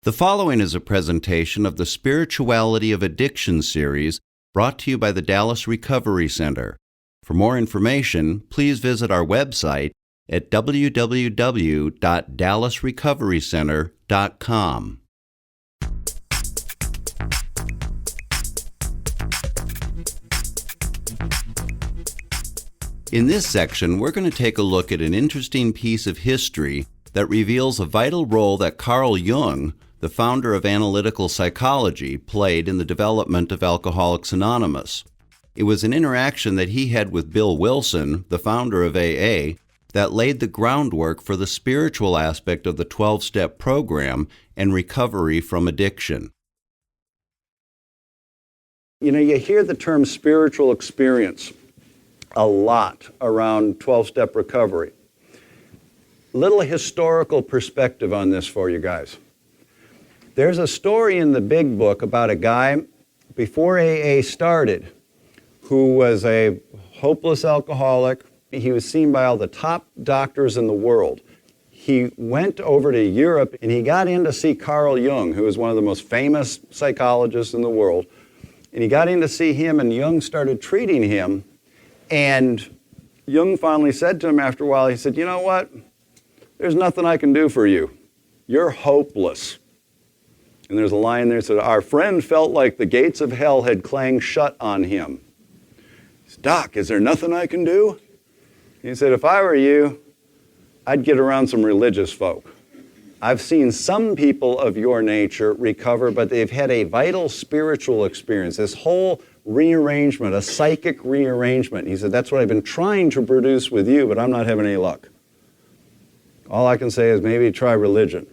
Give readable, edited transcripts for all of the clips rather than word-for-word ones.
The following is a presentation of the Spirituality of Addiction series brought to you by the Dallas Recovery Center. For more information, please visit our website at www.dallasrecoverycenter.com. In this section, we're going to take a look at an interesting piece of history that reveals a vital role that Carl Jung, the founder of analytical psychology, played in the development of Alcoholics Anonymous. It was an interaction that he had with Bill Wilson, the founder of AA, that laid the groundwork for the spiritual aspect of the 12-step program and recovery from addiction. You know, you hear the term spiritual experience a lot around 12-step recovery. Little historical perspective on this for you guys. There's a story in the big book about a guy before AA started who was a hopeless alcoholic. He was seen by all the top doctors in the world. He went over to Europe and he got in to see Carl Jung, who was one of the most famous psychologists in the world. And he got in to see him, and Jung started treating him. And Jung finally said to him after a while, he said, "You know what? There's nothing I can do for you. You're hopeless." And there's a line there that said, "Our friend felt like the gates of hell had clanged shut on him." He said, "Doc, is there nothing I can do?" He said, "If I were you, I'd get around some religious folk. I've seen some people of your nature recover, but they've had a vital spiritual experience, this whole rearrangement, a psychic rearrangement." He said, "That's what I've been trying to produce with you, but I'm not having any luck. All I can say is maybe try religion."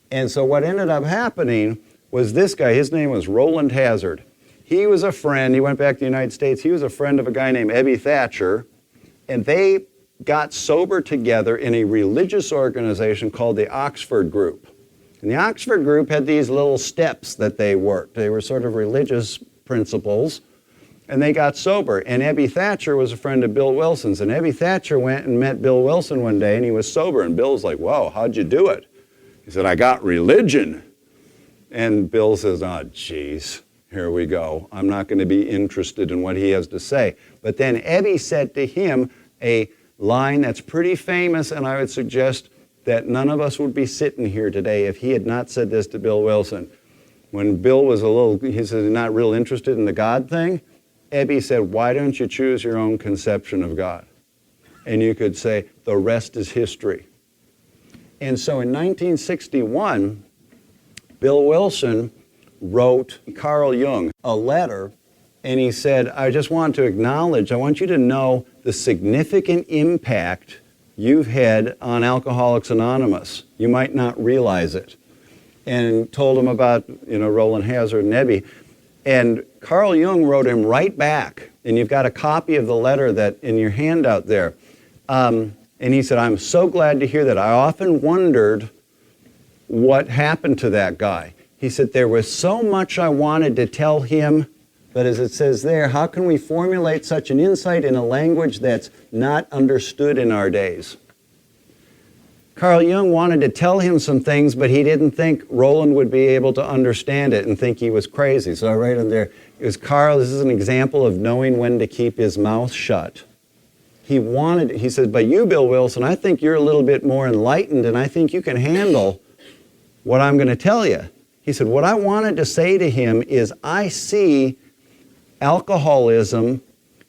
And so what ended up happening was this guy, his name was Roland Hazard. He was a friend, he went back to the United States, he was a friend of a guy named Ebby Thatcher, and they got sober together in a religious organization called the Oxford Group. And the Oxford Group had these little steps that they worked. They were sort of religious principles, and they got sober. And Ebby Thatcher was a friend of Bill Wilson's, and Ebby Thatcher went and met Bill Wilson one day, and he was sober, and Bill's like, "Whoa, how'd you do it?" He said, "I got religion." And Bill says, "Oh, geez, here we go. I'm not going to be interested in what he has to say." But then Ebby said to him a line that's pretty famous, and I would suggest that none of us would be sitting here today if he had not said this to Bill Wilson. When Bill was he said, not real interested in the God thing, Ebby said, "Why don't you choose your own conception of God?" And you could say, the rest is history. And so in 1961, Bill Wilson wrote Carl Jung a letter, and he said, "I just want to acknowledge, I want you to know the significant impact you've had on Alcoholics Anonymous. You might not realize it." And told him about, Roland Hazard and Ebby. And Carl Jung wrote him right back, and you've got a copy of the letter that in your handout there. And he said, "I'm so glad to hear that. I often wondered what happened to that guy." He said, "There was so much I wanted to tell him, but as it says there, how can we formulate such an insight in a language that's not understood in our days?" Carl Jung wanted to tell him some things, but he didn't think Roland would be able to understand it and think he was crazy. So I write in there, it was Carl, this is an example of knowing when to keep his mouth shut. He said, "But you, Bill Wilson, I think you're a little bit more enlightened, and I think you can handle what I'm going to tell you." He said, "What I wanted to say to him is I see alcoholism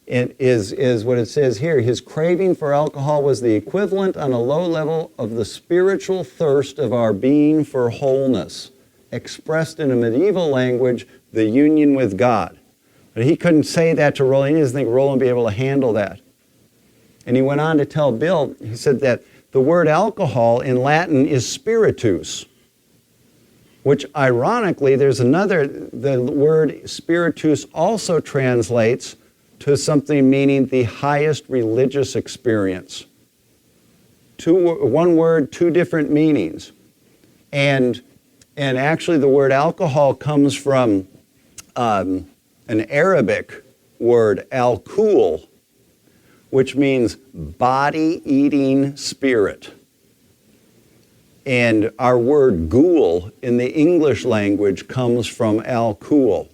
is what it says here. His craving for alcohol was the equivalent on a low level of the spiritual thirst of our being for wholeness, expressed in a medieval language, the union with God." But he couldn't say that to Roland. He didn't think Roland would be able to handle that. And he went on to tell Bill, he said that the word alcohol in Latin is spiritus, which ironically, the word spiritus also translates to something meaning the highest religious experience. One word, two different meanings. And actually the word alcohol comes from an Arabic word, al-kul, which means body-eating spirit. And our word ghoul in the English language comes from al-cool.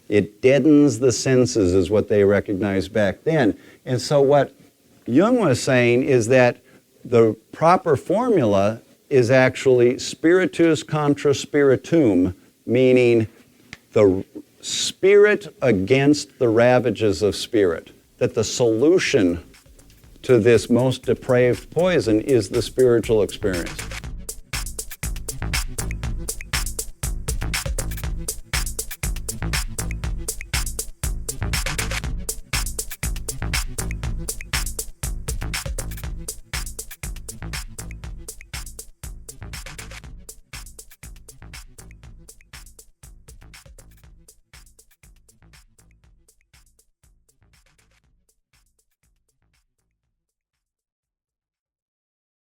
It deadens the senses is what they recognized back then. And so what Jung was saying is that the proper formula is actually spiritus contra spiritum, meaning the spirit against the ravages of spirit. That the solution to this most depraved poison is the spiritual experience.